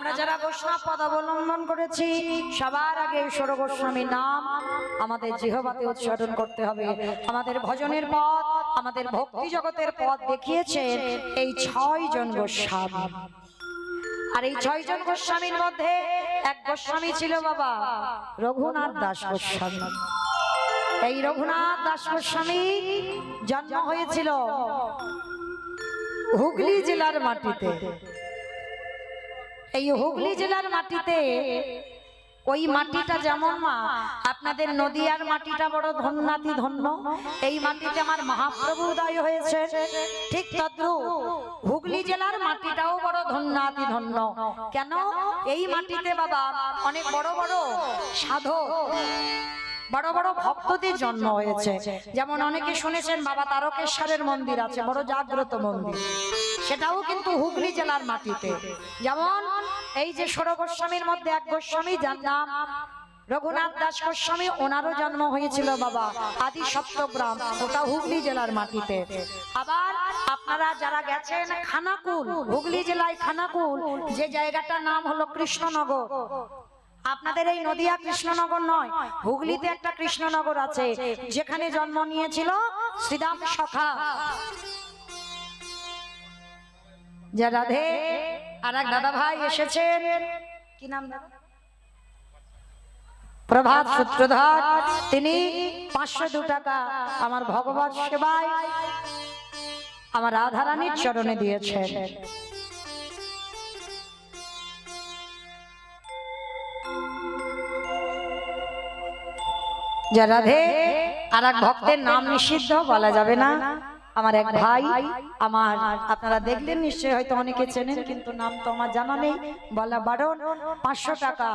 আমরা যারা বৈষ্ণব পদ অবলম্বন করেছি সবার আগে ঈশ্বর গোস্বামীর নাম আমাদের জিহ্বাতে উচ্চারণ করতে হবে। আমাদের ভজনের পথ, আমাদের ভক্তি জগতের পথ দেখিয়েছেন এই 6 জন গোস্বামী। আর এই 6 জন গোস্বামীর মধ্যে এক গোস্বামী ছিল বাবা রঘুনাথ দাস গোস্বামী। এই রঘুনাথ দাস গোস্বামী জন্ম হয়েছিল হুগলি জেলার মাটিতে। এই হুগলি জেলার মাটিতে, ওই মাটিটা যেমন মা আপনাদের নদিয়ার মাটিটা বড় ধন্যাতি ধন্য, এই মাটিতে আমার মহাপ্রভু উদয় হয়েছে, ঠিক তদ্রূপ হুগলি জেলার মাটিটাও বড় ধন্যাতি ধন্য। কেন? এই মাটিতে বাবা অনেক বড় বড় সাধক, বড় বড় ভক্তদের জন্ম হয়েছে। যেমন অনেকে শুনেছেন বাবা তারকেশ্বরের মন্দির আছে, বড় জাগ্রত মন্দির, সেটাও কিন্তু হুগলি জেলার মাটিতে। যেমন এই যে ষোড় গোস্বামীর মধ্যে এক গোস্বামী যার নাম রঘুনাথ দাস গোস্বামী, ওনারও জন্ম হয়েছিল বাবা আদি সপ্তগ্রাম, ওটা হুগলি জেলার মাটিতে। আবার আপনারা যারা গেছেন খানাকুল, হুগলি জেলায় খানাকুল, যে জায়গাটার নাম হলো কৃষ্ণনগর, আপনাদের এই নদিয়া কৃষ্ণনগর নয়, হুগলিতে একটা কৃষ্ণনগর আছে, যেখানে জন্ম নিয়েছিল শ্রীদাম সখা। যা রাধে। আর এক দাদা ভাই এসেছেন, কি নাম দাদা? প্রভাত সূত্রধর, তিনি 502 টাকা আমার ভগবত সেবায় আমার রাধারানীর চরণে দিয়েছেন। যা রাধে। আর এক ভক্তের নাম নিষিদ্ধ, বলা যাবে না, আমার এক ভাই, আমার আপনারা দেখলেন নিশ্চয়ই, হয়তো অনেকে চেনেন, কিন্তু নাম তো আমার জানা নেই, বলা বারণ। 500 টাকা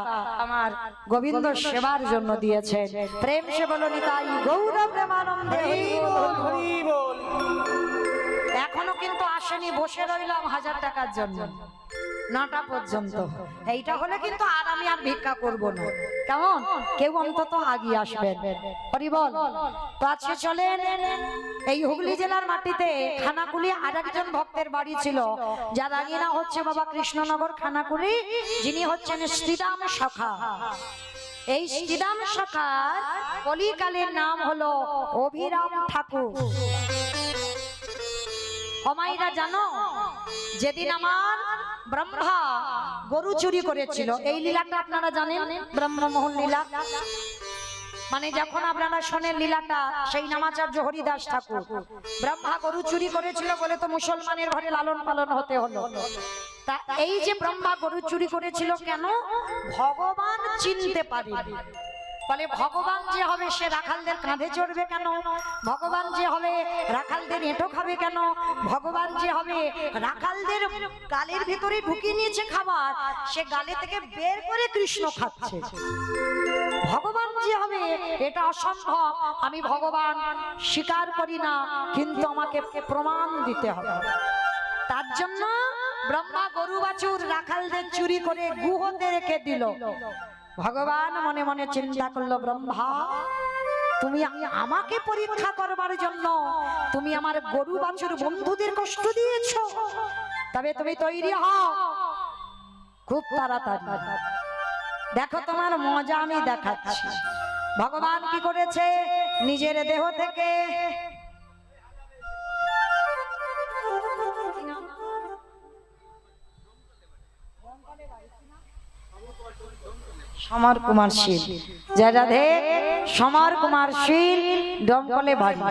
আমার গোবিন্দ সেবার জন্য দিয়েছেন। প্রেম সে বলো নিতাই গৌর প্রেমানন্দে। এখনো কিন্তু আসেনি, বসে রইলাম 1000 টাকার জন্য 9টা পর্যন্ত। এইটা হলে কিন্তু আর আমি আর ভিক্ষা করব না, কেমন? কেউ অন্তত আগিয়ে আসবেন। হরি বল। তো আজকে চলেন এই হুগলি জেলার মাটিতে খানাকুলি আর একজন ভক্তের বাড়ি ছিল, যার আঙিনা হচ্ছে বাবা কৃষ্ণনগর খানাকুলি, যিনি হচ্ছেন শ্রীরাম সখা। এই শ্রীরাম সখার কলিকালের নাম হলো অভিরাম ঠাকুর। অমাইরা জানো, যেদিন আমার ব্রহ্মা গরু চুরি করেছিল, এই লীলাটা আপনারা জানেন, ব্রহ্মমোহন লীলা, মানে যখন আপনারা শোনেন লীলাটা, সেই নামাচার্য হরিদাস ঠাকুর, ব্রহ্মা গরু চুরি করেছিল বলে তো মুসলমানের ঘরে লালন পালন হতে হলো। তা এই যে ব্রহ্মা গরু চুরি করেছিল কেন? ভগবান চিনতে পারে, বলে ভগবান যে হবে সে রাখালদের কাঁধে চড়বে কেন? ভগবান যে হবে রাখালদের এঁটো খাবে কেন? ভগবান যে হবে রাখালদের গালের ভিতরে ঢুকিয়ে নিয়েছে খাবার, সে গালে থেকে বের করে কৃষ্ণ খাচ্ছে। ভগবান যে হবে এটা অসম্ভব, আমি ভগবান স্বীকার করি না, কিন্তু আমাকে প্রমাণ দিতে হবে। তার জন্য ব্রহ্মা গরু বাছুর রাখালদের চুরি করে গুহতে রেখে দিল। ভগবান মনে মনে চিন্তা করলো, ব্রহ্মা তুমি আমাকে পরীক্ষা করবার জন্য তুমি আমার গরু বাছুর বন্ধুদের কষ্ট দিয়েছো, তবে তুমি তৈরি হও খুব তাড়াতাড়ি, দেখো তোমার মজা আমি দেখাচ্ছি। ভগবান কি করেছে? নিজের দেহ থেকে সমর কুমার শীল, জয় রাধে। সমর কুমার শীল ডমকলে বাড়ি,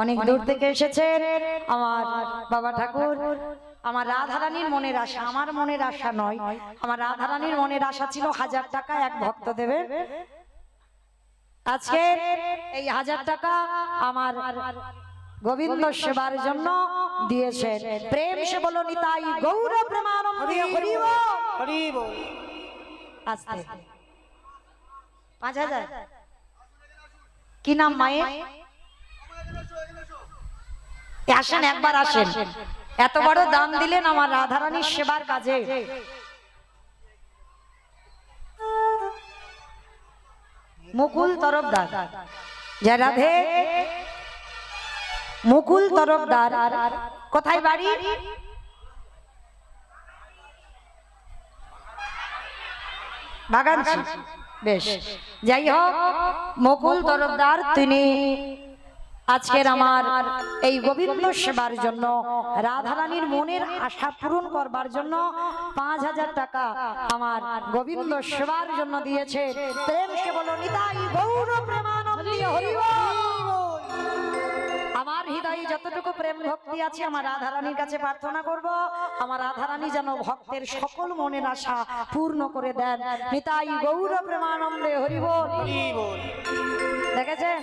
অনেক দূর থেকে এসেছেন আমার বাবা ঠাকুর। আমার রাধারানীর মনের আশা, আমার মনের আশা নয়, আমার রাধারানীর মনের আশা ছিল 1000 টাকা এক ভক্ত দেবে। আজকে এই 1000 টাকা আমার গোবিন্দ সেবার জন্য দিয়েছেন। প্রেম সে বলো নিতাই গৌর প্রেমানন্দে। হরি বল, হরি বল। আস্তে 5000। কি নাম মায়ের? আসেন একবার, আসেন, এত বড় দান দিলেন আমার রাধারানীর সেবার কাজে। মুকুল তরফদার, জয় রাধে। মুকুল তরফদার কোথায় বাড়ি? বাগানছি বেশ। যাই হোক, মুকুল তরফদার তিনি আজকের আমার এই গোবিন্দ সেবার জন্য, রাধারানীর মনের আশা পূরণ করবার জন্য 5000 টাকা আমার গোবিন্দ সেবার জন্য দিয়েছে। প্রেম সে বলো নিতাই গৌর প্রেমানন্দে হরি বল। আমার হৃদয়ে যতটুকু প্রেম ভক্তি আছে আমার রাধারানীর কাছে প্রার্থনা করব, আমার রাধারানী যেন ভক্তের সকল মনের আশা পূর্ণ করে দেন। নিতাই গৌর প্রেমানন্দে হরি বল। দেখেছেন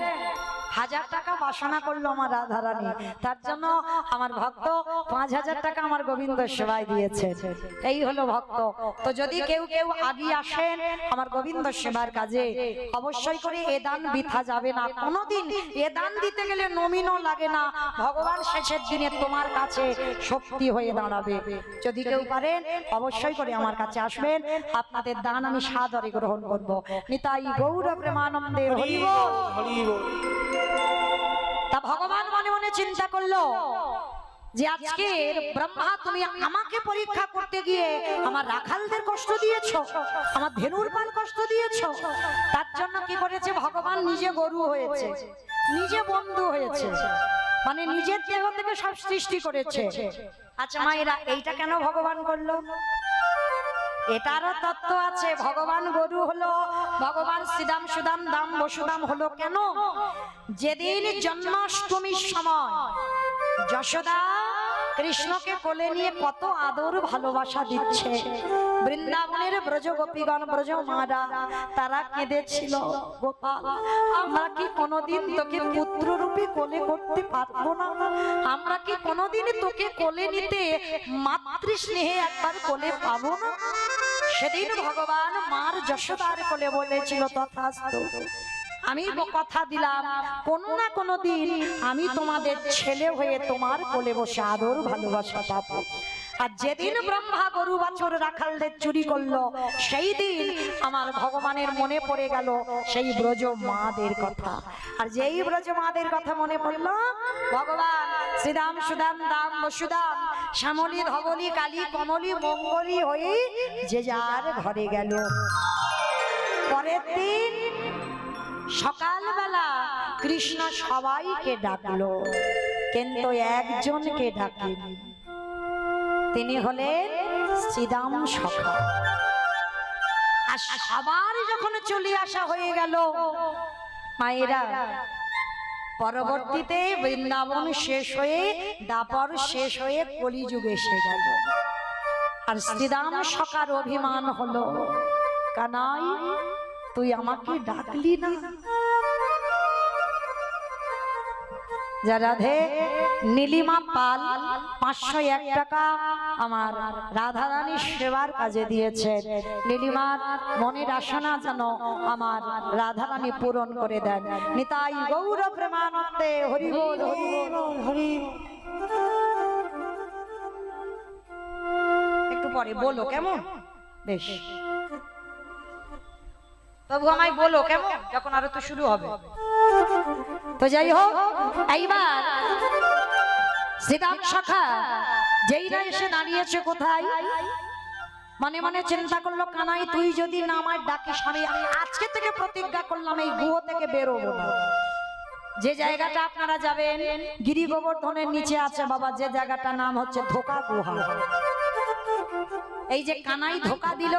1000 টাকা বাসনা করলো আমার রাধারানী, তার জন্য আমার ভক্ত 5000 টাকা আমার গোবিন্দ সেবায় দিয়েছে। এই হলো ভক্ত। তো যদি কেউ কেউ আগে আসেন আমার গোবিন্দ সেবার কাজে, অবশ্যই করে এ দান বৃথা যাবে না। কোনোদিন এ দান দিতে গেলে নমিনও লাগে না, ভগবান শেষের দিনে তোমার কাছে শক্তি হয়ে দাঁড়াবে। যদি কেউ পারেন অবশ্যই করে আমার কাছে আসবেন, আপনাদের দান আমি সাদরে গ্রহণ করব। নিতাই গৌর প্রেমানন্দে হরি বল। তা ভগবান মনে মনে চিন্তা করলো যে আজকের ব্রহ্মা তুমি আমাকে পরীক্ষা করতে গিয়ে আমার রাখালদের কষ্ট দিয়েছো, আমার ধেনুর পাল কষ্ট দিয়েছো। তার জন্য কি করেছে ভগবান নিজে গরু হয়েছে, নিজে বন্ধু হয়েছে, মানে নিজের দেহ থেকে সব সৃষ্টি করেছে। আচ্ছা মায়েরা, এইটা কেন ভগবান করলো? এটারও তত্ত্ব আছে। ভগবান গরু হলো, ভগবান শ্রীদাম সুদাম দাম বসুদাম হলো কেন? যেদিন জন্মাষ্টমীর সময় যশোদা কৃষ্ণকে কোলে নিয়ে কত আদর ভালোবাসা দিচ্ছে, বৃন্দাবনের ব্রজ গোপীগণ ব্রজ মারা তারা কেঁদেছিল, গোপাল আমরা কি কোনোদিন তোকে পুত্ররূপে কোলে করতে পারবো না? আমরা কি কোনোদিন তোকে কোলে নিতে মাতৃ স্নেহে একবার কোলে পাবো না? সেদিন ভগবান মার যশোদার কোলে বলেছিল তথাস্তু, আমি কথা দিলাম কোনো না কোনো দিন আমি তোমাদের ছেলে হয়ে তোমার কোলে বসে আদর ভালোবাসা পাবো। আর যেদিন ব্রহ্মা গরু বাছুর রাখালদের চুরি করলো, সেই দিন আমার ভগবানের মনে পড়ে গেল সেই ব্রজ মাদের কথা। আর যেই ব্রজ মাদের কথা মনে পড়লো, ভগবান শ্রীদাম সুদাম দাম বসুদাম শ্যামলী ধবলী কালী কমলী মঙ্গলী হয়ে যে যার ঘরে গেল। পরের দিন সকালবেলা কৃষ্ণ সবাইকে ডাকলো, কিন্তু একজনকে ডাকেনি, তিনি হলেন শ্রীদাম সখা। আর সবার যখন চলে আসা হয়ে গেল মায়েরা, পরবর্তীতে বৃন্দাবন শেষ হয়ে দাপর শেষ হয়ে কলিযুগ এসে গেল। আর শ্রীদাম সখার অভিমান হলো, কানাই তুই আমাকে ডাকলি না? যা রাধে নীলিমা পাল 501 টাকা আমার রাধারানীর সেবার কাজে দিয়েছে। নীলিমার মনের আশা যেন আমার রাধারানী পূরণ করে দেন। নিতাই গৌর প্রেমানন্দে হরি বল হরি বল হরি। একটু পরে বলো কেমন? বেশ, তবু আমায় বলো কেমন, যখন আরো তো শুরু হবে। তো যাই হোক, এইবার শ্রীদাম সখা যেই না এসে দাঁড়িয়েছে কোথায়, মনে মনে চিন্তা করলো, কানাই তুই যদি না আমায় ডাকিস আমি আজকে থেকে প্রতিজ্ঞা করলাম এই গুহ থেকে বেরোবো না। যে জায়গাটা আপনারা যাবেন গিরি গোবর্ধনের নিচে আছে বাবা, যে জায়গাটার নাম হচ্ছে ধোকা গুহা। এই যে কানাই ধোকা দিল,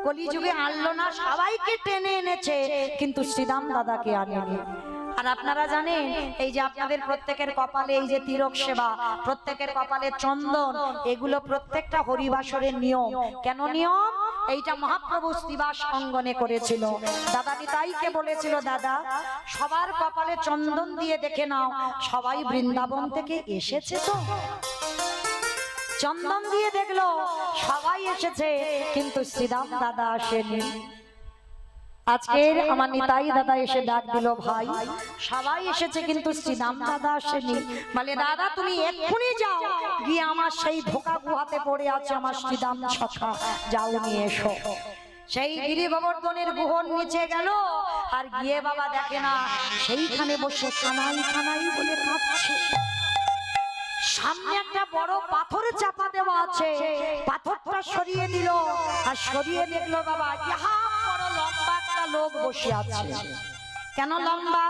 কলিযুগে আনলো না, সবাইকে টেনে এনেছে, কিন্তু শ্রীদাম দাদাকে আনেনি। আর আপনারা জানেন এই যে আপনাদের প্রত্যেকের কপালে এই যে তিলক সেবা, প্রত্যেকের কপালে চন্দন, এগুলো প্রত্যেকটা হরিবাসরের নিয়ম। কেন নিয়ম? এইটা মহাপ্রভু শ্রীবাস অঙ্গনে করেছিল। দাদা নিতাইকে বলেছিল, দাদা সবার কপালে চন্দন দিয়ে দেখে নাও সবাই বৃন্দাবন থেকে এসেছে তো। চন্দন দিয়ে দেখলো সবাই এসেছে, কিন্তু শ্রীদাম দাদা আসেনি। আজকের আমার নিতাই দাদা এসে ডাক দিল, ভাই সবাই এসেছে কিন্তু শ্রীদাম দাদা আসেনি। বলে দাদা তুমি এক্ষুনি যাও, গিয়ে আমার সেই ধোকা গুহাতে পড়ে আছে আমার শ্রীদাম সখা, যাও নিয়ে এসো। সেই গিরি গোবর্ধনের গুহর নিচে গেল, আর গিয়ে বাবা দেখে না সেইখানে বসে কানাই কানাই বলে কাঁদছে। সামনে একটা বড় পাথরে চাপা দেওয়া আছে, পাথরটা সরিয়ে দিল আর সরিয়ে দেখলো বাবা ইহা বড় লম্বা একটা লোক বসে আছে। কেন লম্বা?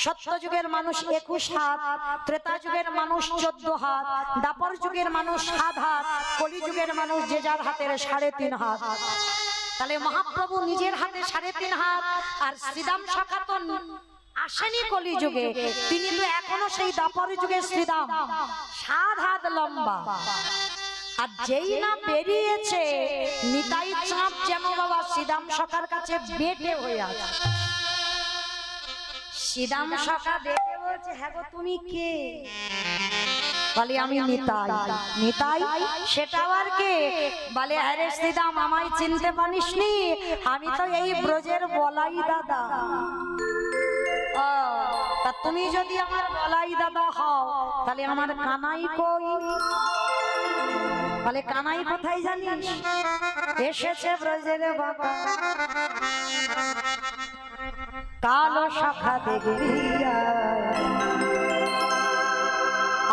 সত্য যুগের মানুষ 21 হাত, ত্রেতা যুগের মানুষ 14 হাত, দাপর যুগের মানুষ 7 হাত, কলি যুগের মানুষ যে যার হাতের 3.5 হাত। তাহলে মহাপ্রভু নিজের হাতে 3.5 হাত, আর শ্রীদাম সখা তো আসেনি কলি যুগে, তিনি তো এখনো সেই দাপর যুগের শ্রীদাম, 7 হাত লম্বা। আর যেই না বেরিয়েছে নিতাই চাঁদ যেন বাবা শ্রীদাম সখার কাছে বেটে হয়ে আছে। শ্রীদাম সখা দেখে বলছে হ্যাঁ গো তুমি কে? বলে আমি নিতাই। নিতাই সেটা আর কে? বলে আরে শ্রীদাম আমায় চিনতে পারিসনি? আমি তো এই ব্রজের বলাই দাদা। তা তুমি যদি আমার বলাই দাদা হও তাহলে আমার কানাই কই? বলে কানাই কোথায় জানিস? এসেছে ব্রজের বাবা, কালো শাখা দেখবি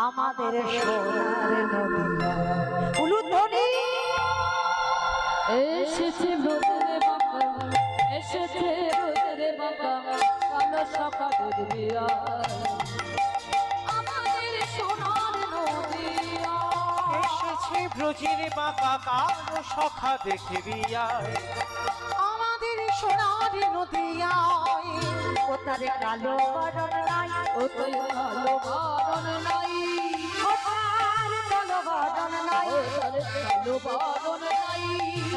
আমাদের সোনার নদী। উলুধ্বনি এসেছে ব্রজের বাবা, এসেছে ব্রজের বাবা, কালো শাখা দেখবি আমাদের সোনার নদী। এসেছে ব্রজের বাবা, কালো শাখা দেখবি আমাদের সোনার নদী। ওতারে কালো বরণ নাই, ওই কালো বরণ নাই, ওতার কালো বরণ নাই, ওই কালো বরণ নাই।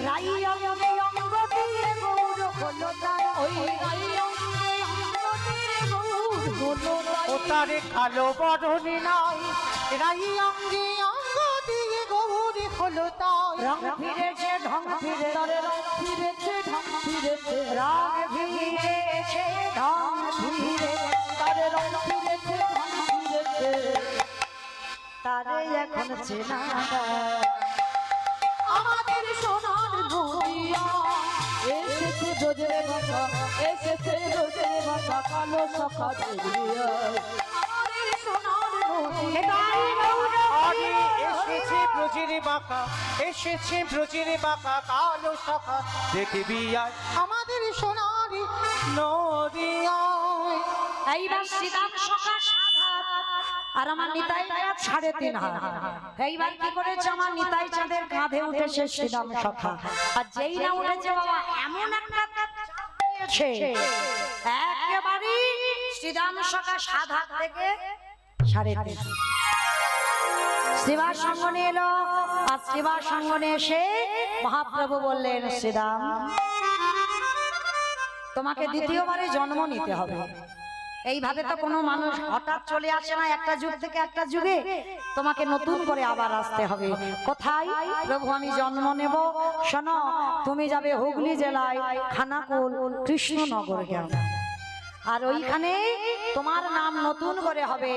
রাই অঙ্গে অঙ্গ দিয়ে গৌর হলো তার, ওই রাই অঙ্গে অঙ্গ দিয়ে গৌর হলো তাই। ও তারে কালো বরণ নাই, রাই অঙ্গে অঙ্গ দিয়ে গৌরী হলো তাই। রং ফিরেছে ঢং ফিরে, তারে রং ফিরেছে ঢং ফিরেছে, রং ফিরেছে ঢং ফিরে, তারে রং ফিরেছে ঢং ফিরেছে। তারে এখন চেনা আমাদের সোনার নদিয়া এসেছে ব্রজের বাবা, এসেছে ব্রজের বাবা, কালো শাখা দেখবিয়া আমাদের সোনার নদিয়া। আরে এসেছে ব্রজের বাঁকা, এসেছে ব্রজের বাঁকা, কালো শাখা দেখবি আমাদের সোনার নদী। এইবার শ্রীদাম সখা 7 হাত আর আমার নিতাই চাঁদ 3.5 হাত। এইবার কি করেছে আমার নিতাই চাঁদের কাঁধে উঠেছে শ্রীদাম সখা, আর যেই না উঠেছে বাবা এমন একটা চাপিয়েছে একেবারে শ্রীদাম সখা 7 হাত থেকে 3.5 হাত। শ্রীবার সঙ্গনে এলো, আর শ্রীবার সঙ্গনে এসে মহাপ্রভু বললেন শ্রীদাম তোমাকে দ্বিতীয়বারে জন্ম নিতে হবে। এইভাবে তো কোনো মানুষ হঠাৎ চলে আসে না একটা যুগ থেকে একটা যুগে, তোমাকে নতুন করে আবার আসতে হবে। কোথায়? প্রভু আমি জন্ম নেব, শোনো তুমি যাবে হুগলি জেলায় খানাকুল কৃষ্ণনগর গ্রাম, আর ওইখানে তোমার নাম নতুন করে হবে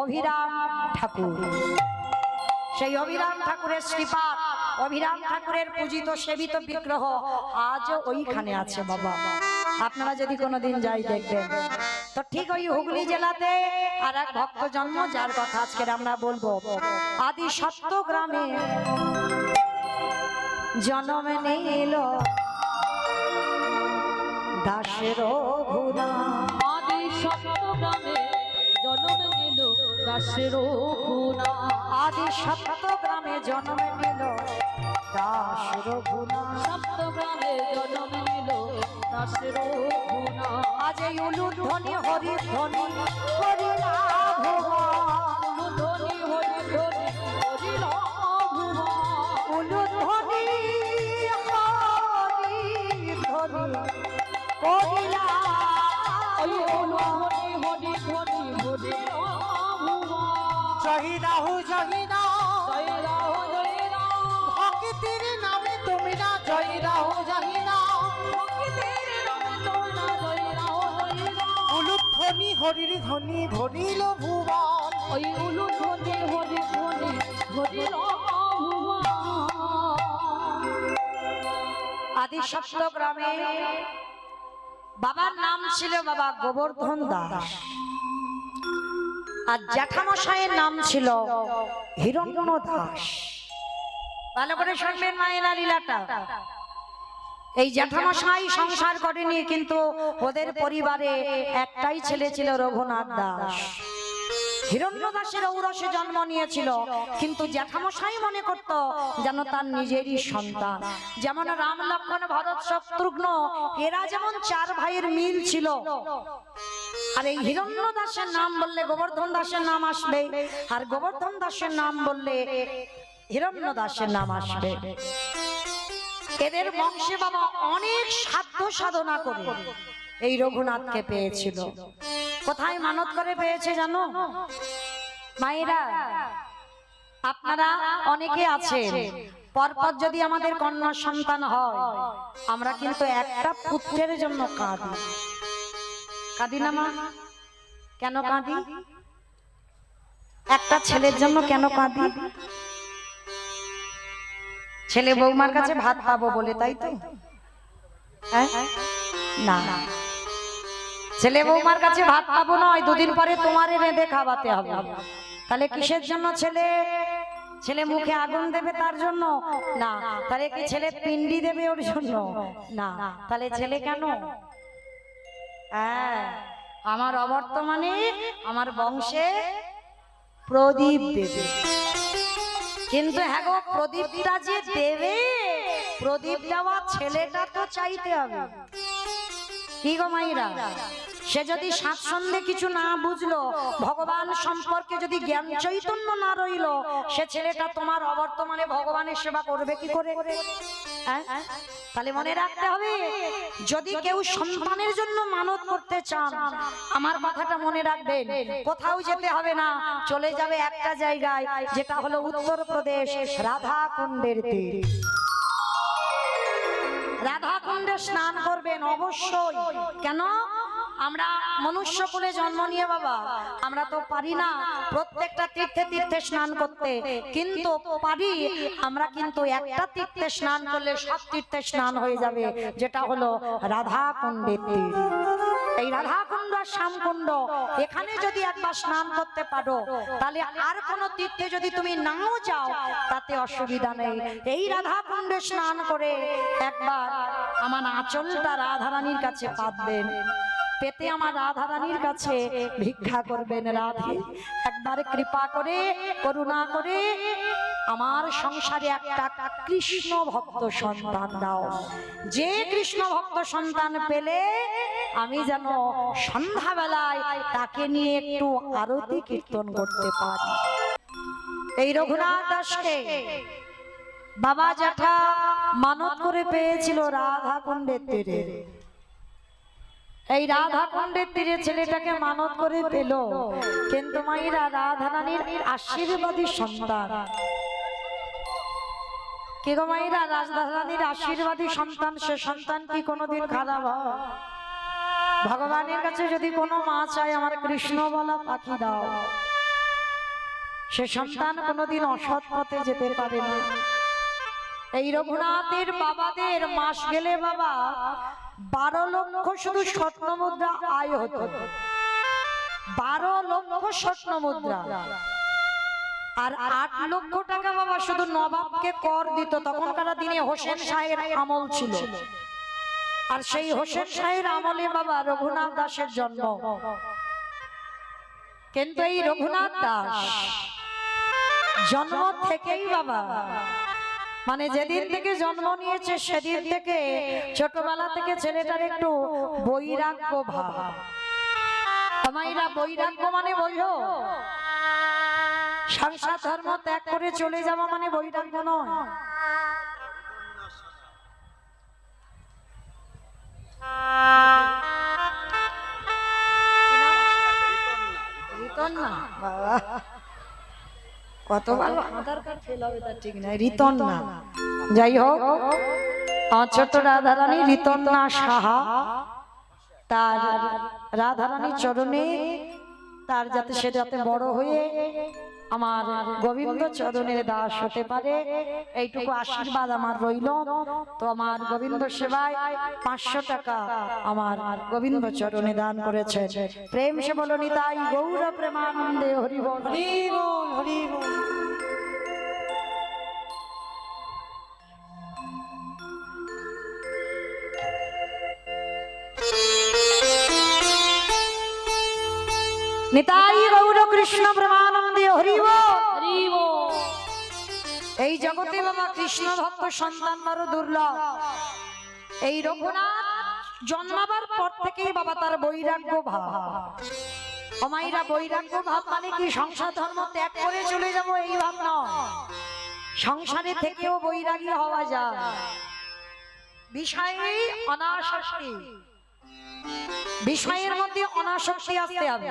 অভিরাম ঠাকুর। সেই অভিরাম ঠাকুরের শ্রীপাদ, অভিরাম ঠাকুরের পূজিত সেবিত বিগ্রহ আজও ওইখানে আছে বাবা। আপনারা যদি কোনোদিন যাই দেখবেন। তো ঠিক ওই হুগলি জেলাতে আর এক ভক্ত জন্ম, যার কথা আজকে আমরা বলবো। আদি সত্য গ্রামে জন্ম নিল দাসের ঘুনা। আদি সত্য গ্রামে জন্ম নিল দাসের খুনা। আদি সত্য গ্রামে জন্ম নিল দাসের ঘুনা। সত্য গ্রামে জন্ম নিল দাসের খুনা। আজ এই উলুধ্বনি হরিধ্বনি করিলা ভুবন। উলুধ্বনি হরিধ্বনি করিলা ভুবন। উলুধ্বনি হরিধ্বনি করিলা ওই উলুধ্বনি হরিধ্বনি করিলা ভুবন। জয় রাহু জয় রাহু, জয় রাহু জয় রাহু, ভক্তির নামে তোমরা জয় রাহু জয় রাহু। ভক্তির নামে তোমরা জয় রাহু জয় রাহু। উলুধ্বনি হরির ধ্বনি ভরিল ভুবন। ওই উলুধ্বনি হরিধ্বনি করিলা ভুবন। আদি সত্য গ্রামে বাবার নাম ছিল বাবা গোবর্ধন দাস। আর জ্যাঠামশাইয়ের নাম ছিল হিরণ্য দাস। ভালো করে শুনবেন মায়েরা লীলাটা। এই জ্যাঠামশাই সংসার করেনি, কিন্তু ওদের পরিবারে একটাই ছেলে ছিল, রঘুনাথ দাস। হিরণ্য দাসের ঔরসে জন্ম নিয়েছিল, কিন্তু জ্যাঠামশাই মনে করত যেন তার নিজেরই সন্তান। যেমন রাম লক্ষ্মণ ভরত শত্রুঘ্ন, এরা যেমন 4 ভাইয়ের মিল ছিল। আর এই হিরণ্য দাসের নাম বললে গোবর্ধন দাসের নাম আসবে, আর গোবর্ধন দাসের নাম বললে হিরণ্য দাসের নাম আসবে। এদের বংশে বাবা অনেক সাধ্য সাধনা করে এই রঘুনাথকে পেয়েছিল। কোথায় মানত করে পেয়েছে জানো মায়েরা? আপনারা অনেকে আছেন, পরপর যদি আমাদের কন্যা সন্তান হয়, আমরা কিন্তু একটা পুত্রের জন্য কাঁদি। কাঁদি না মা? কেন কাঁদি? একটা ছেলের জন্য কেন কাঁদি? ছেলে বৌমার কাছে ভাত পাবো বলে, তাই তো? না, ছেলে বৌমার কাছে ভাত পাবো নয়, 2 দিন পরে তোমার রেঁধে খাওয়াতে হবে। তাহলে কিসের জন্য ছেলে? ছেলে মুখে আগুন দেবে তার জন্য না। তাহলে কি ছেলে পিন্ডি দেবে ওর জন্য না। তাহলে ছেলে কেন? আমার অবর্তমানে আমার বংশে প্রদীপ দেবে। কিন্তু হ্যাঁ গো, প্রদীপটা যে দেবে, প্রদীপ দেওয়া ছেলেটা তো চাইতে হবে। কি গো মাইরা? সে যদি স্বাচ্ছন্দ্যে কিছু না বুঝলো, ভগবান সম্পর্কে যদি জ্ঞান চৈতন্য না রইল, সে ছেলেটা তোমার অবর্তমানে ভগবানের সেবা করবে কি করে? তাহলে মনে রাখতে হবে, যদি কেউ সন্তানের জন্য মানত করতে চান, আমার কথাটা মনে রাখবেন, কোথাও যেতে হবে না, চলে যাবে একটা জায়গায়, যেটা হলো উত্তরপ্রদেশ, রাধা কুণ্ডের তীর। রাধা কুণ্ডে স্নান করবেন অবশ্যই। কেন? আমরা মনুষ্য কুলে জন্ম নিয়ে বাবা, আমরা তো পারি না প্রত্যেকটা তীর্থে তীর্থে স্নান করতে, কিন্তু পারি আমরা, কিন্তু একটা তীর্থে স্নান করলে সব তীর্থে স্নান হয়ে যাবে, যেটা হলো রাধা কুণ্ডের তীর। এই রাধা কুণ্ড আর শ্যামকুণ্ড, এখানে যদি একবার স্নান করতে পারো, তাহলে আর কোন তীর্থে যদি তুমি নাও যাও তাতে অসুবিধা নেই। এই রাধা কুণ্ডে স্নান করে একবার আমার আঁচলটা রাধারানীর কাছে পাতবেন, পেতে আমার রাধারানীর কাছে ভিক্ষা করবেন, রাধে একবার কৃপা করে করুণা করে আমার সংসারে একটা কৃষ্ণ ভক্ত সন্তান দাও। যে কৃষ্ণ ভক্ত সন্তান পেলে আমি যেন সন্ধ্যাবেলায় তাকে নিয়ে একটু আরতি কীর্তন করতে পারি। এই রঘুনাথ দাসকে বাবা জ্যাঠা মানত করে পেয়েছিল রাধা কুণ্ডের তীরে। এই রাধা কুণ্ডের তীরে ছেলেটাকে মানত করে পেল, কিন্তু মায়েরা রাধারানীর আশীর্বাদী সন্তান। কি গো মায়েরা, রাধারানীর আশীর্বাদী সন্তান, সে সন্তান কি কোনোদিন খারাপ হয়? ভগবানের কাছে যদি কোনো মা চায় আমার কৃষ্ণ বলা পাখি দাও, সে সন্তান কোনোদিন অসৎ পথে যেতে পারে না। এই রঘুনাথের বাবাদের মাস গেলে বাবা 12 লক্ষ শুধু স্বর্ণ মুদ্রা আয় হতো। 12 লক্ষ স্বর্ণ মুদ্রা, আর 8 লক্ষ টাকা বাবা শুধু নবাবকে কর দিত। তখনকার দিনে হোসেন শাহের আমল ছিল, আর সেই হোসেন শাহের আমলে বাবা রঘুনাথ দাসের জন্ম। কিন্তু এই রঘুনাথ দাস জন্ম থেকেই বাবা, মানে যেদিন থেকে জন্ম নিয়েছে সেদিন থেকে ছোটবেলা থেকে ছেলেটার একটু বৈরাগ্য ভাব। আমাইরা বৈরাগ্য মানে বইও সংসার ধর্ম ত্যাগ করে চলে যাওয়া মানে বৈরাগ্য নয়। কত ভালো আধার কার্ড ফেল হবে তার ঠিক নাই, রিতন না। যাই হোক, ছোট রাধারানী রিতন্না সাহা, তার রাধারানীর চরণে তার যাতে সে যাতে বড় হয়ে আমার গোবিন্দ চরণের দাস হতে পারে, এইটুকু আশীর্বাদ আমার রইল। তো আমার গোবিন্দ সেবায় 500 টাকা আমার গোবিন্দ চরণে দান করেছেন। প্রেম সে বলো নিতাই গৌর প্রেমানন্দে হরি বল। হরি বল, হরি বল। নিতাই গৌর কৃষ্ণ প্রেমানন্দে হরি বল। হরি বল। এই জগতে বাবা কৃষ্ণ ভক্ত সন্তান বড় দুর্লভ। এই রঘুনাথ জন্মাবার পর থেকেই বাবা তার বৈরাগ্য ভাব। অমাইরা বৈরাগ্য ভাব মানে কি সংসার ধর্ম ত্যাগ করে চলে যাব এই ভাব নয়, সংসারে থেকেও বৈরাগী হওয়া যায়। বিষয়ে অনাসক্তি, বিষয়ের মধ্যে অনাসক্তি আসতে হবে,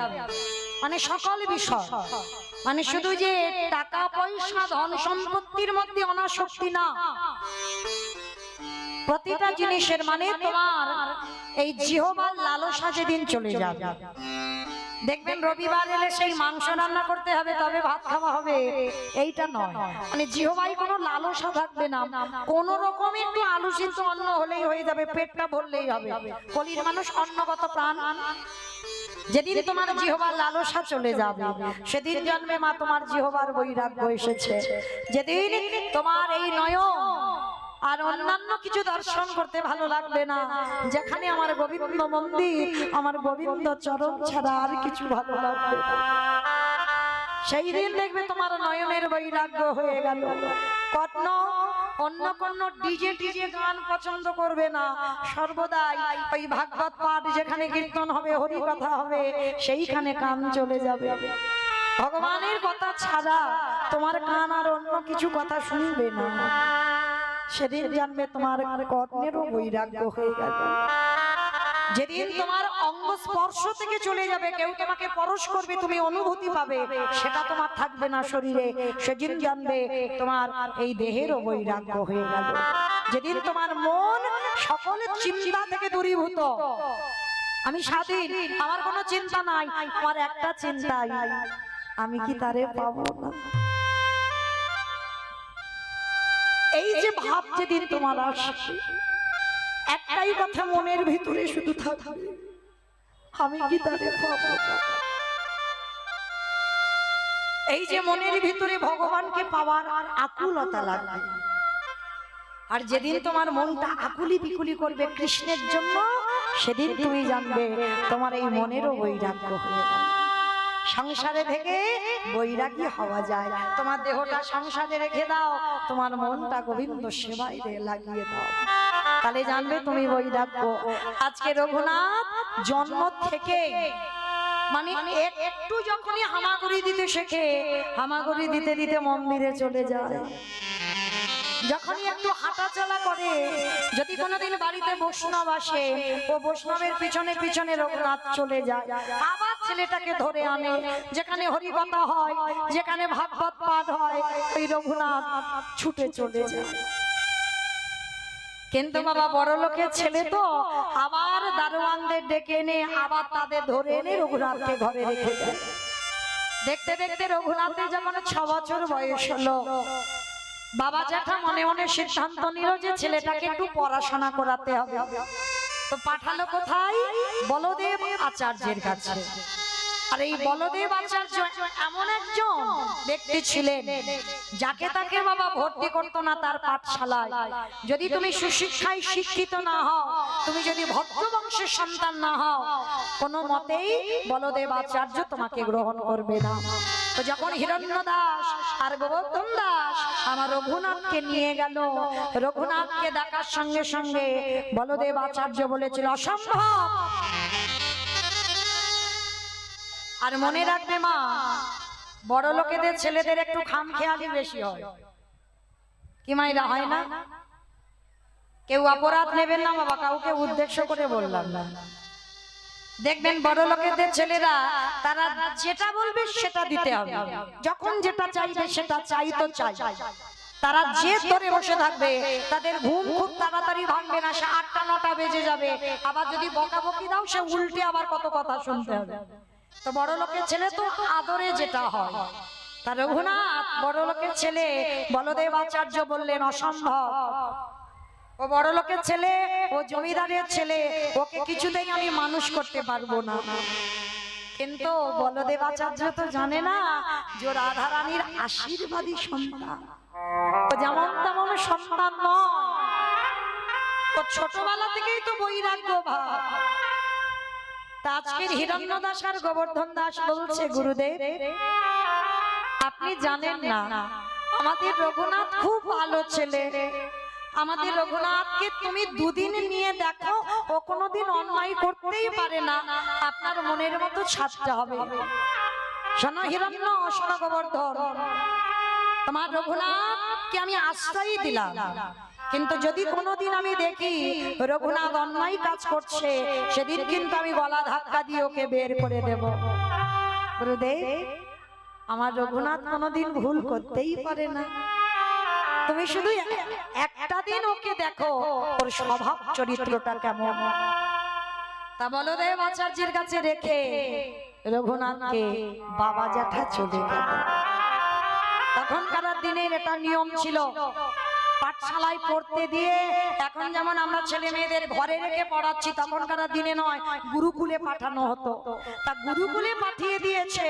মানে সকল বিষয়, মানে শুধু যে টাকা পয়সা ধন সম্পত্তির মধ্যে অনাসক্তি না, প্রতিটা জিনিসের মানে তোমার এই জিহ্বার লালসা যেদিন চলে যাবে। দেখবেন রবিবার এলে সেই মাংস রান্না করতে হবে তবে ভাত খাওয়া হবে, এইটা নয়। মানে জিহ্বায় কোনো লালসা থাকবে না, কোন রকম একটু আলু সিদ্ধ অন্ন হলেই হয়ে যাবে, পেটটা ভরলেই হবে। কলির মানুষ অন্নগত প্রাণ। যেদিন তোমার জিহ্বার লালসা চলে যাবে সেদিন জন্মে মা তোমার জিহ্বার বৈরাগ্য এসেছে। যেদিন তোমার এই নয়ন আর অন্যান্য কিছু দর্শন করতে ভালো লাগবে না, যেখানে আমার গোবিন্দ মন্দির, আমার গোবিন্দ চরণ ছাড়া আর কিছু ভালো লাগবে না, সেই দিন দেখবে তোমার নয়নের বৈরাগ্য হয়ে গেল। কর্ণ অন্য কোন ডিজে ডিজে গান পছন্দ করবে না, সর্বদাই ওই ভাগবত পাঠ যেখানে কীর্তন হবে, হরি কথা হবে, সেইখানে কান চলে যাবে। ভগবানের কথা ছাড়া তোমার কান আর অন্য কিছু কথা শুনবে না। সেদিন জানবে তোমার কর্ণেরও বৈরাগ্য হয়ে গেল। যেদিন তোমার অঙ্গ স্পর্শ থেকে চলে যাবে, কেউ তোমাকে পরশ করবে, তুমি অনুভূতি পাবে, সেটা তোমার থাকবে না শরীরে, সেদিন জানবে তোমার এই দেহেরও বৈরাগ্য হয়ে গেল। যেদিন তোমার মন সকল চিন্তা থেকে দূরীভূত, আমি স্বাধীন, আমার কোনো চিন্তা নাই, আমার একটা চিন্তাই আমি কি তারে পাবো না, এই যে ভাব যেদিন তোমার আসবে, একটাই কথা মনের ভিতরে শুধু থাকবে, আমি কি তারে পাবো না। এই যে মনের ভিতরে ভগবানকে পাওয়ার আর আকুলতা লাগবে, আর যেদিন তোমার মনটা আকুলি পিকুলি করবে কৃষ্ণের জন্য, সেদিন তুমি জানবে তোমার এই মনেরও বৈরাগ্য হয়ে গেল। সংসারে থেকে বৈরাগী হওয়া যায়। তোমার দেহটা সংসারে রেখে দাও, তোমার মনটা গোবিন্দ সেবায় লাগিয়ে দাও, তাহলে জানবে তুমি বৈরাগ্য। আজকে রঘুনাথ জন্ম থেকে মানে একটু যখনই হামাগুড়ি দিতে শেখে, হামাগুড়ি দিতে দিতে মন্দিরে চলে যায়। যখনই একটু হাঁটা চলা করে, যদি কোনোদিন বাড়িতে বৈষ্ণব আসে, ও বৈষ্ণবের পিছনে পিছনে রঘুনাথ চলে যায়, আবার ছেলেটাকে ধরে আনে। যেখানে হরিকথা হয়, যেখানে ভাগবত পাঠ হয়, ওই রঘুনাথ ছুটে চলে যায়। কিন্তু বাবা বড় লোকের ছেলে তো, আবার দারোয়ানদের ডেকে এনে আবার তাদের ধরে এনে রঘুনাথকে ঘরে রেখে দেয়। দেখতে দেখতে রঘুনাথের যখন 6 বছর বয়স হলো, বাবা জ্যাঠা মনে মনে সিদ্ধান্ত নিল যে ছেলেটাকে একটু পড়াশোনা করাতে হবে। তো পাঠালো কোথায়? বলদেব আচার্যের কাছে। আর এই বলদেব আচার্য এমন একজন ব্যক্তি ছিলেন, যাকে তাকে বাবা ভর্তি করতো না তার পাঠশালায়। যদি তুমি সুশিক্ষায় শিক্ষিত না হও, তুমি যদি ভদ্র বংশের সন্তান না হও, কোনো মতেই বলদেব আচার্য তোমাকে গ্রহণ করবে না। তো যখন হিরণ্য দাস আর গোবর্ধন দাস আমার রঘুনাথকে নিয়ে গেল, রঘুনাথকে ডাকার সঙ্গে সঙ্গে বলদেব আচার্য বলেছিল অসম্ভব। আর মনে রাখবে মা, বড় লোকেদের ছেলেদের একটু খামখেয়ালি বেশি হয়, কি মাইরা হয় না? কেউ অপরাধ নেবেন না বাবা, কাউকে উদ্দেশ্য করে বললাম না। দেখবেন বড় লোকেদের ছেলেরা তারা যেটা বলবে সেটা দিতে হবে, যখন যেটা চাইবে সেটা চাই তো চাই। তারা যে ধরে বসে থাকবে, তাদের ঘুম খুব তাড়াতাড়ি ভাঙবে না, সে 8টা 9টা বেজে যাবে। আবার যদি বকাবকি দাও, সে উল্টে আবার কত কথা শুনতে হবে। তো বড় লোকের ছেলে তো আদরে যেটা হয়, তা রঘুনাথ বড় লোকের ছেলে বলদেব আচার্য বললেন অসম্ভব, ও বড় লোকের ছেলে, ও জমিদারের ছেলে, ওকে কিছুতেই আমি মানুষ করতে পারবো না। কিন্তু বলদেব আচার্য তো জানে না যে রাধা রানীর আশীর্বাদী সন্তান, ও যেমন তেমন সন্তান নয়, ও ছোটবেলা থেকেই তো বৈরাগ্য ভাব। তা আজকের হিরণ্য দাস আর গোবর্ধন দাস বলছে গুরুদেব আপনি জানেন না আমাদের রঘুনাথ খুব ভালো ছেলে, আমাদের রঘুনাথকে তুমি দুদিন নিয়ে দেখো, ও কোনোদিন অন্যায় করতেই পারে না, আপনার মনের মতো ছাড়তে হবে। শোনো হিরণ্য, শোনো গোবর্ধন, তোমার রঘুনাথকে আমি আশ্রয় দিলাম, কিন্তু যদি কোনোদিন আমি দেখি রঘুনাথ অন্যায় কাজ করছে, সেদিন কিন্তু আমি গলা ধাক্কা দিয়ে ওকে বের করে দেব। গুরুদেব আমার রঘুনাথ কোনোদিন ভুল করতেই পারে না, তুমি শুধু একটা দিন ওকে দেখো ওর স্বভাব চরিত্রটা কেমন। তা বলদেব আচার্যের কাছে রেখে রঘুনাথকে বাবা জ্যাঠা চলে গেল। তখনকার দিনের এটা নিয়ম ছিল, পাঠশালায় পড়তে দিয়ে, এখন যেমন আমরা ছেলে মেয়েদের ঘরে রেখে পড়াচ্ছি, তখনকার দিনে নয়, গুরুকুলে পাঠানো হতো। তা গুরুকুলে পাঠিয়ে দিয়েছে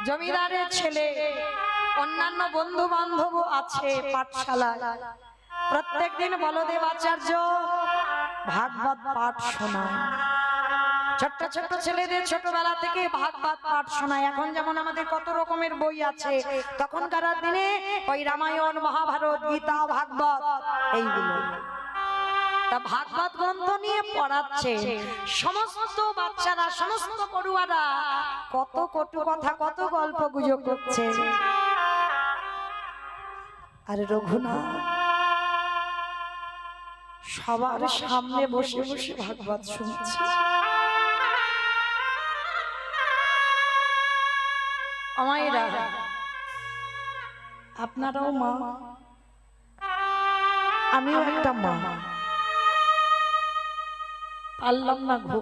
জমিদারের ছেলে, অন্যান্য বন্ধু বান্ধব আছে পাঠশালায়। প্রত্যেকদিন বলদেব আচার্য ভাগবত পাঠ শোনায়, ছোট্ট ছোট্ট ছেলেদের ছোটবেলা থেকে ভাগবত পাঠ শোনায়। এখন যেমন আমাদের কত রকমের বই আছে, তখনকার দিনে ওই রামায়ণ, মহাভারত, গীতা, ভাগবত এইগুলো। তা ভাগবত গ্রন্থ নিয়ে পড়াচ্ছে, সমস্ত বাচ্চারা, সমস্ত পড়ুয়ারা কত কটু কথা, কত গল্প গুজব করছে। আর রঘুনাথ সবার সামনে বসে বসে ভাগবত শুনছে। আমায়রা আপনারাও মা, আমিও একটা মা, পারলাম না গো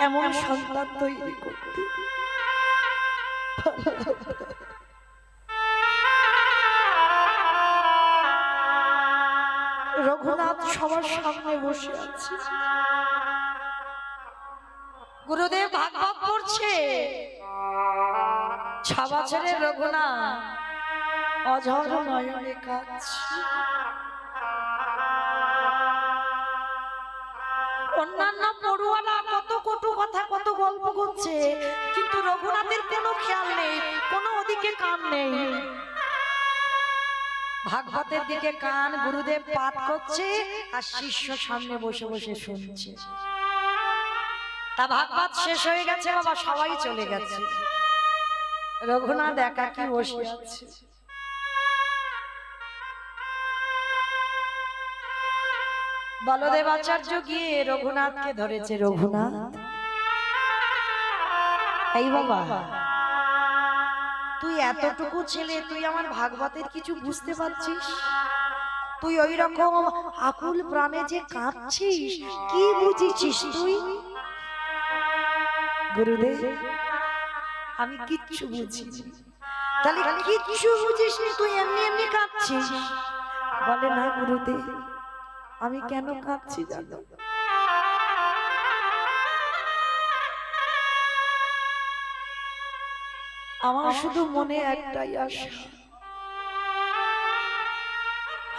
এমন সন্তান তৈরি করতে। রঘুনাথ সবার সামনে বসে আছে, গুরুদেব ভাগবত পড়ছে, ছাবা ছেড়ে রঘুনাথ অঝর নয়নে কাঁদছে। অন্যান্য পড়ুয়ারা কত কটু কথা, কত গল্প করছে, কিন্তু রঘুনাথের কোনো খেয়াল নেই, কোনো ওদিকে কান নেই। ভাগবতের দিকে কান, গুরুদেব পাঠ করছে আর শিষ্য সামনে বসে বসে শুনছে। তা ভাগবত শেষ হয়ে গেছে বাবা, সবাই চলে গেছে, রঘুনাথ একাকী বসে আছে। বলদেব আচার্য গিয়ে রঘুনাথকে ধরেছে, রঘুনাথ এই বাবা, তুই এতটুকু ছেলে, তুই আমার ভাগবতের কিছু বুঝতে পারছিস? তুই ওই রকম আকুল প্রাণে যে কাঁদছিস, কি বুঝিছিস তুই? গুরুদেব আমি কিচ্ছু বুঝিনি। তাহলে কিচ্ছু বুঝিস নি, তুই এমনি এমনি কাঁদছিস? বলে না গুরুদেব, আমি কেন কাঁদছি জানো? আমার শুধু মনে একটাই আশা,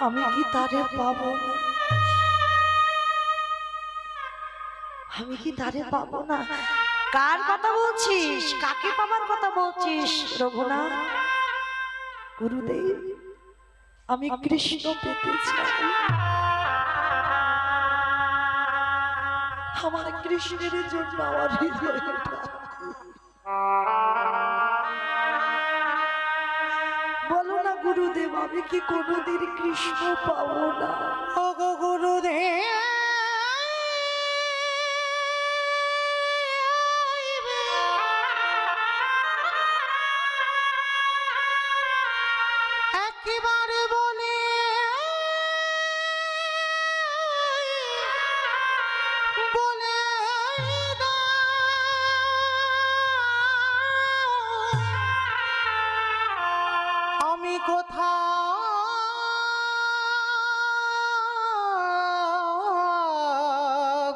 আমি কি তারে পাবো না? আমি কি তারে পাবো না? কার কথা বলছিস? কাকে পাবার কথা বলছিস রঘুনাথ? গুরুদেব আমি কৃষ্ণ পেতে চাই, আমার কৃষ্ণের জন্য আমার হৃদয়টা। বলো না গুরুদেব, আমি কি কোনোদিন কৃষ্ণ পাবো না? ও গো গুরুদেব, একেবারে বলে বলে দাও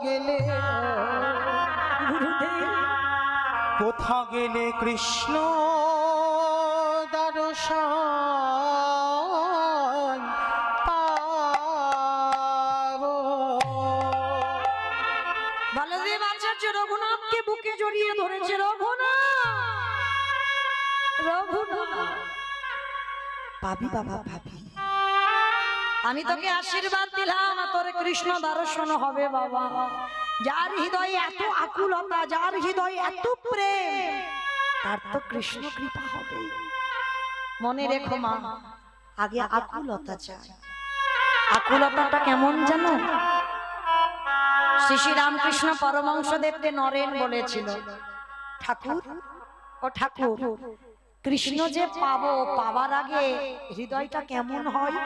গেলে কোথা গেলে কৃষ্ণ দর্শন পাবো। বলদেব আচার্য রঘুনাথকে বুকে জড়িয়ে ধরেছে। রঘুনাথ পাবি বাবা পাবি, আমি তোকে আশীর্বাদ দিলাম, তোর কৃষ্ণ দর্শন হবে বাবা। যার হৃদয়ে এত আকুলতা, যার হৃদয়ে এত প্রেম, তার তো কৃষ্ণ কৃপা হবে। মনে রেখো মা, আগে আকুলতা চাই। আকুলতাটা কেমন জানো? শ্রী শ্রী রামকৃষ্ণ পরমহংসদেবকে নরেন বলেছিল, ঠাকুর ও ঠাকুর, কৃষ্ণ যে পাবো, পাওয়ার আগে হৃদয়টা কেমন হয়?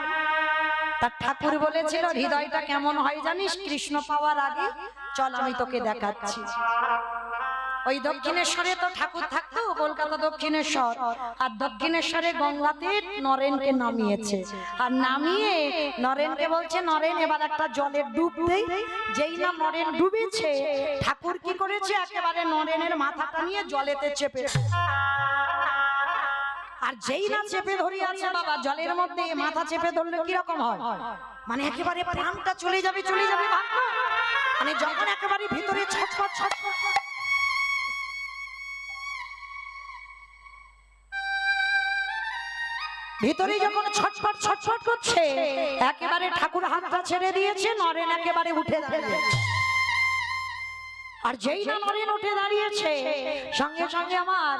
তার ঠাকুর বলেছিল, হৃদয়টা কেমন হয় জানিস কৃষ্ণ পাওয়ার আগে? চল আমি তোকে দেখাচ্ছি। ওই দক্ষিণেশ্বরে তো ঠাকুর থাকতো, কলকাতা দক্ষিণেশ্বর, আর দক্ষিণেশ্বরে গঙ্গাতে নরেনকে নামিয়েছে। আর নামিয়ে নরেনকে বলছে, নরেন এবার একটা জলের ডুব দেই। যেই না নরেন ডুবেছে, ঠাকুর কি করেছে, একেবারে নরেনের মাথাটা নিয়ে জলেতে চেপে, আর যেই না চেপে ধরিয়াছে বাবা জলের মধ্যে, মাথা চেপে ধরলে কিরকম হয়? মানে একেবারে প্রাণটা চলে যাবে ভাবনা। মানে যখন একেবারে ভিতরে ছটফট ছটফট, ভিতরে যখন ছটফট ছটফট করছে, একেবারে ঠাকুর হাতটা ছেড়ে দিয়েছে, নরেন একেবারে উঠে দাঁড়িয়েছে। আর যেই না নরেন উঠে দাঁড়িয়েছে, সঙ্গে সঙ্গে আমার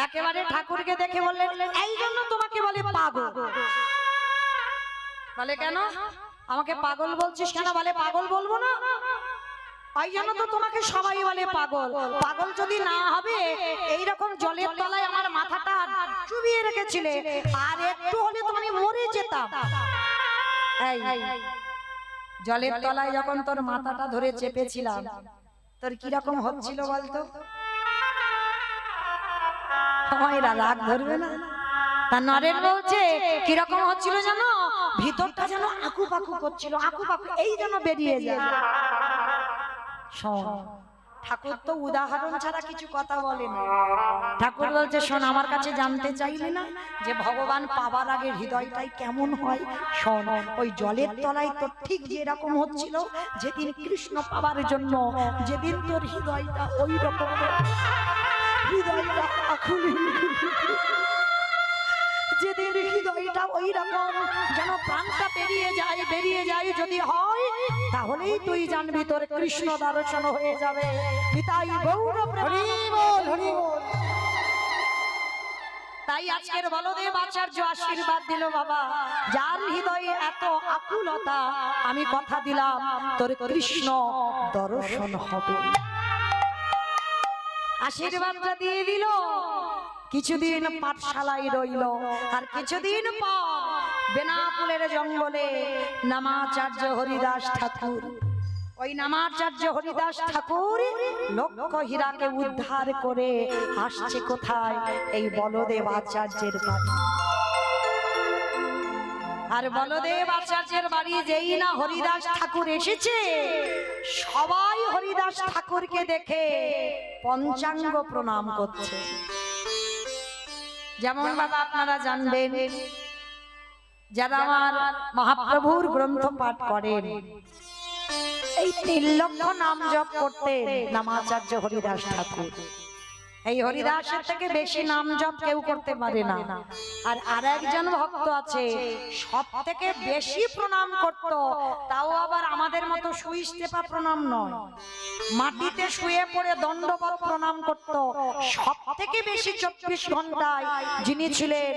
একেবারে ঠাকুরকে দেখে বললেন, এই জন্য তোমাকে বলে পাগল। বলে কেন আমাকে পাগল বলছিস কেন? বলে পাগল বলবো না, ওই জন্য তো তোমাকে সবাই বলে পাগল। পাগল যদি না হবে, এইরকম জলের তলায় আমার মাথাটা চুবিয়ে রেখেছিলে, আর একটু হলে তো আমি মরে যেতাম। এই জলের তলায় যখন তোর মাথাটা ধরে চেপেছিলাম, তোর কিরকম হচ্ছিল বলতো? সময়রা রাগ ধরবে না? তা নরেন বলছে কিরকম হচ্ছিল জানো? ভিতরটা যেন আকু পাকু করছিল, আকু পাকু, এই যেন বেরিয়ে যায়। শোন, ঠাকুর তো উদাহরণ ছাড়া কিছু কথা বলে না। ঠাকুর বলছে, শোন, আমার কাছে জানতে চাইলে না যে ভগবান পাবার আগে হৃদয়টাই কেমন হয়? শোন, ওই জলের তলায় তোর ঠিক যেরকম হচ্ছিল, যেদিন কৃষ্ণ পাবার জন্য, যেদিন তোর হৃদয়টা ওই রকম, হৃদয়টা আকুল, যেদিন হৃদয়টা ওই রকম যেন প্রাণটা বেরিয়ে যায় যদি হয়, তাহলেই তুই জানবি তোর কৃষ্ণ দর্শন হয়ে যাবে। পিতাই গৌর হরি বল, হরি বল। তাই আজকের বলদেব আচার্য আশীর্বাদ দিল, বাবা যার হৃদয়ে এত আকুলতা, আমি কথা দিলাম তোর কৃষ্ণ দর্শন হবে। আশীর্বাদটা দিয়ে দিল। কিছুদিন পাঠশালায় রইল, আর কিছুদিন পর বেনাপুলের জঙ্গলে নামাচার্য হরিদাস ঠাকুর, ওই নামাচার্য হরিদাস ঠাকুর লক্ষ হীরাকে উদ্ধার করে আসছে কোথায়? এই বলদেব আচার্যের বাড়ি। আর বলদেব আচার্যের বাড়ি যেই না হরিদাস ঠাকুর এসেছে, সবাই হরিদাস ঠাকুরকে দেখে পঞ্চাঙ্গ প্রণাম করছে। যেমন বাবা আপনারা জানবেন, যারা আমার মহাপ্রভুর গ্রন্থ পাঠ করেন, এই 3 লক্ষ নাম জপ করতেন নামাচার্য হরিদাস ঠাকুর। এই হরিদাসের থেকে বেশি নাম জপ কেউ করতে পারে না। আর আরেকজন ভক্ত আছে, সব থেকে বেশি প্রণাম করত, তাও আবার আমাদের মতো সুইস্টেপা প্রণাম নয়, মাটিতে শুয়ে পড়ে দণ্ডবত প্রণাম করত। সব থেকে বেশি 24 ঘন্টায় যিনি ছিলেন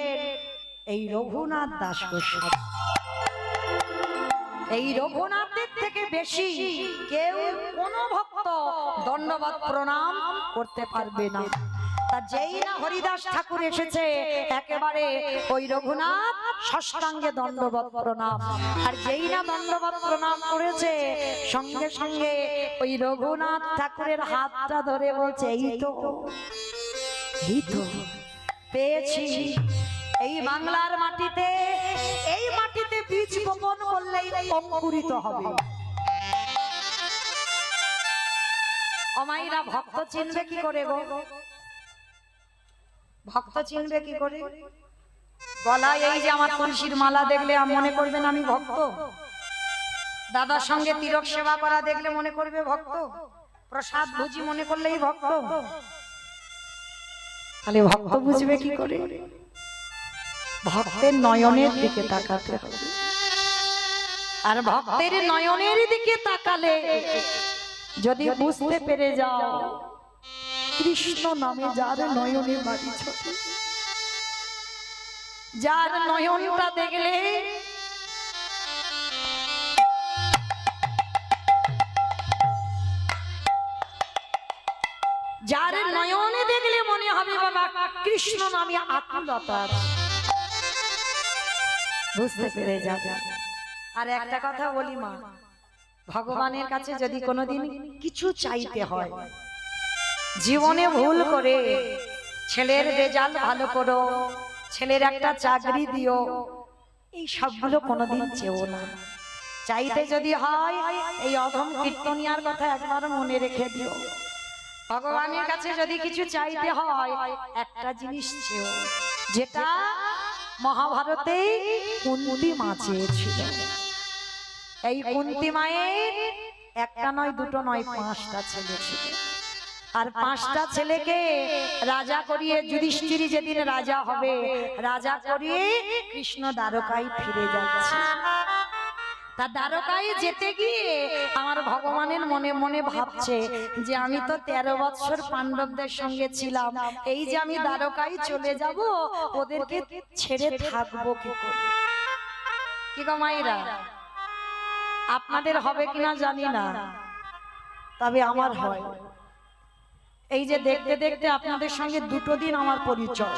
এই রঘুনাথ দাস গোস্বামী। এই রঘুনাথের থেকে বেশি কেউ কোন ভক্ত দণ্ডবত প্রণাম করতে পারবে না। তা যেই না হরিদাস ঠাকুর এসেছে, একেবারে ওই রঘুনাথ ষষ্ঠাঙ্গে দণ্ডবত প্রণাম। আর যেই না দণ্ডবত প্রণাম করেছে, সঙ্গে সঙ্গে ওই রঘুনাথ ঠাকুরের হাতটা ধরে বলছে, এই তো পেয়েছি। এই বাংলার মাটিতে, এই মাটিতে বীজ বপন করলেই অঙ্কুরিত হবে। অমাইরা ভক্ত চিনবে কি করে গো? ভক্ত চিনবে কি করে? গলায় এই যে আমার তুলসীর মালা দেখলে মনে করবেন আমি ভক্ত। দাদার সঙ্গে তিলক সেবা করা দেখলে মনে করবে ভক্ত। প্রসাদ ভুজি মনে করলেই ভক্ত। তাহলে ভক্ত বুঝবে কি করে? ভক্তের নয়নের দিকে তাকাতে হবে। আর ভক্তের নয়নের দিকে তাকালে যদি বুঝতে পেরে যাও কৃষ্ণ নামে যার নয়নে বাড়ি ছোট, যার নয়নটা দেখলে যার নয়নে দেখলে মনে হবে বাবা কৃষ্ণ নামে আকুলতা, বুঝতে পেরে যাবে। আর একটা কথা বলি মা, ভগবানের কাছে যদি কোনোদিন কিছু চাইতে হয়, জীবনে ভুল করে ছেলের রেজাল্ট ভালো করো, ছেলের একটা চাকরি দিও, এই সবগুলো কোনোদিন চেও না। চাইতে যদি হয় এই অধম কীর্তনিয়ার কথা একবার মনে রেখে দিও। ভগবানের কাছে যদি কিছু চাইতে হয় একটা জিনিস চেও, যেটা মহাভারতে কুন্তী মা চেয়েছিল। এই কুন্তী মায়ের একটা নয় দুটো নয় 5টা ছেলে ছিল। আর 5টা ছেলেকে রাজা করিয়ে যুধিষ্ঠির যেদিন রাজা হবে, রাজা করিয়ে কৃষ্ণ দ্বারকায় ফিরে যাচ্ছে। তা দ্বারকায় যেতে গিয়ে আমার ভগবানের মনে মনে ভাবছে যে আমি তো 13 বৎসর পাণ্ডবদের সঙ্গে ছিলাম, এই যে আমি দ্বারকায় চলে যাব ওদেরকে ছেড়ে থাকবো কি করে? কি গো মায়েরা, আপনাদের হবে কিনা জানি না, তবে আমার হয়। এই যে দেখতে দেখতে আপনাদের সঙ্গে 2টো দিন আমার পরিচয়।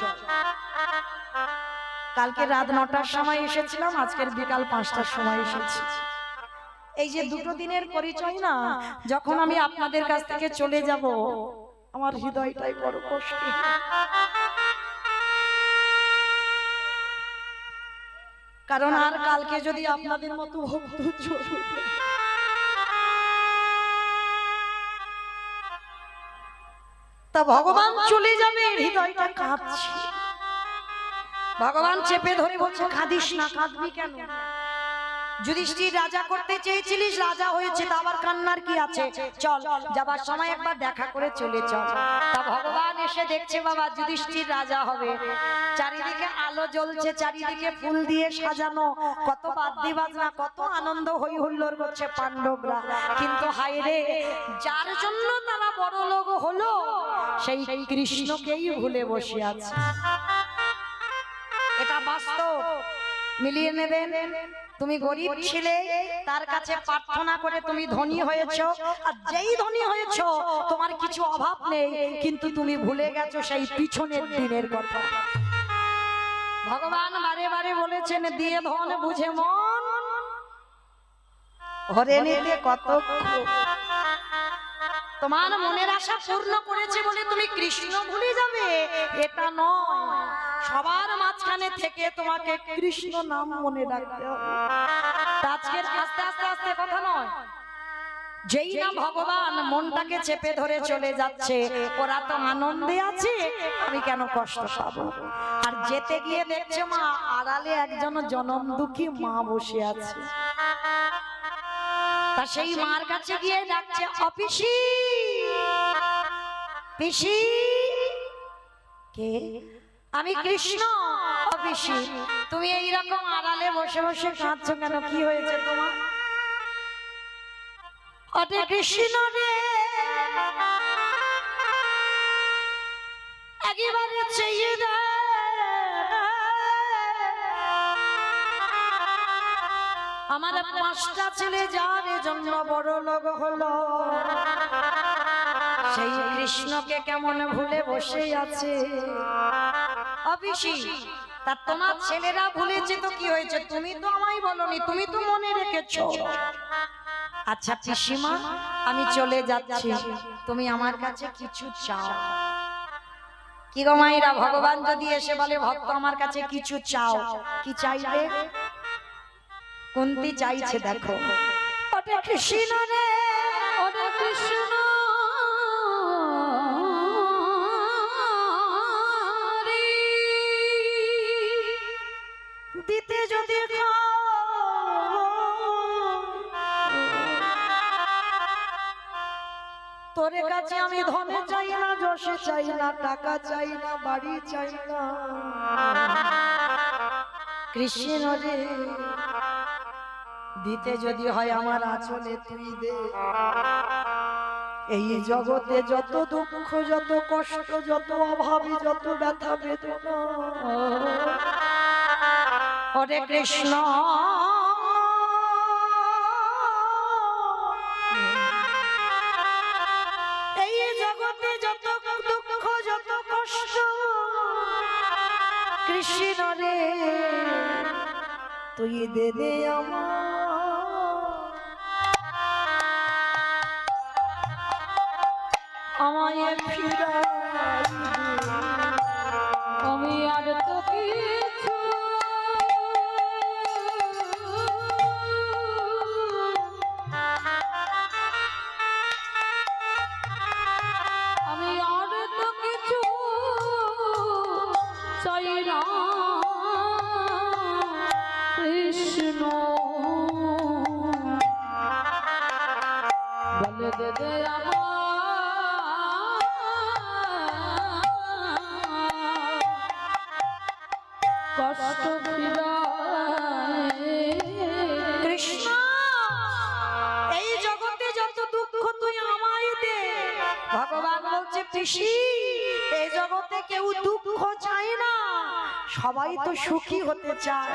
কালকে রাত 9টার সময় এসেছিলাম, আজকের বিকাল 5টার সময় এসেছি। এই যে 2টো দিনের পরিচয় না, যখন আমি আপনাদের কাছ থেকে চলে যাব আমার হৃদয়টাই বড় কষ্ট। কারণ আর কালকে যদি আপনাদের মতো ভক্ত তা ভগবান চলে যাবে, হৃদয়টা কাঁদছে। ভগবান চেপে ধরে বলছে কাঁদিস না। কাঁদবি কেন? যুধিষ্ঠির রাজা করতে চেয়েছিলিস, রাজা হয়েছে, তা আবার কান্নার কি আছে? চল, যাবার সময় একবার দেখা করে চলে চল। তা ভগবান এসে দেখছে বাবা যুধিষ্ঠির রাজা হবে, চারিদিকে আলো জ্বলছে, চারিদিকে ফুল দিয়ে সাজানো, কত বাদ্যি বাজনা, কত আনন্দ হই হুল্লোড় করছে পাণ্ডবরা। কিন্তু হায় রে, যার জন্য তারা বড় লোক হলো সেই কৃষ্ণকেই ভুলে বসে আছে। এটা বাস্তব, মিলিয়ে নেবেন। তুমি গরিব ছিলে, তার কাছে প্রার্থনা করে তুমি ধনী হয়েছো, আর যেই ধনী হয়েছো তোমার কিছু অভাব নেই, কিন্তু তুমি ভুলে গেছো সেই পিছনের দিনের কথা। ভগবান বারে বারে বলেছেন দিয়ে ধন বুঝে মন ভরে নিতে কত। তোমার মনের আশা পূর্ণ করেছে বলে তুমি কৃষ্ণ ভুলে যাবে এটা নয়, সবার মাঝখানে থেকে তোমাকে কৃষ্ণ নাম মনে রাখতে হবে। আজকের আস্তে আস্তে আস্তে কথা নয়, যেই না ভগবান মনটাকে চেপে ধরে চলে যাচ্ছে, ওরা তো আনন্দে আছে, আমি কেন কষ্ট পাবো? আর যেতে গিয়ে দেখছে মা আড়ালে একজন জনম দুঃখী মা বসে আছে। তা সেই মার কাছে গিয়ে ডাকছে অপিসি, পিসি। কে? আমি কৃষ্ণ। অপিসি, তুমি এইরকম আড়ালে বসে বসে কাঁদছো কেন? কি হয়েছে তোমার? অটে কৃষ্ণ রে একেবারে চেয়ে দে, আমার 5টা ছেলে যার জন্য বড় লোক হলো, সেই কৃষ্ণকে কেমন ভুলে বসে আছে। অপিসি, তা তোমার ছেলেরা ভুলেছে তো কি হয়েছে? তুমি তো আমায় বলনি, তুমি তো মনে রেখেছো। আচ্ছা পিসিমা, আমি চলে যাচ্ছি, তুমি আমার কাছে কিছু চাও। কি গো মায়েরা, ভগবান যদি এসে বলে ভক্ত আমার কাছে কিছু চাও, কি চাইবে? কুন্তী চাইছে, দেখো ওটা কৃষ্ণ রে, ওটা কৃষ্ণ, তোর কাছে আমি ধনে চাই না, যশে চাই না, টাকা চাই না, বাড়ি চাই না। কৃষ্ণ রে, দিতে যদি হয় আমার আঁচলে তুই দে। এই জগতে যত দুঃখ, যত কষ্ট, যত অভাবী, যত ব্যথা বেদনা, হরে কৃষ্ণ এই জগতে যত দুঃখ, যত কষ্ট, কৃষ্ণ রে তুই দে দে আমার। আমায় ফিরাই দে, আমি আর তো কিছু আমি আর তো কিছু চাই না কৃষ্ণ বলে দে দে আমার কষ্ট ফিরায়। কৃষ্ণ এই জগতে যত দুঃখ তুই আমায় দে। ভগবান বলছে পিসি, এই জগতে কেউ দুঃখ চায় না, সবাই তো সুখী হতে চায়।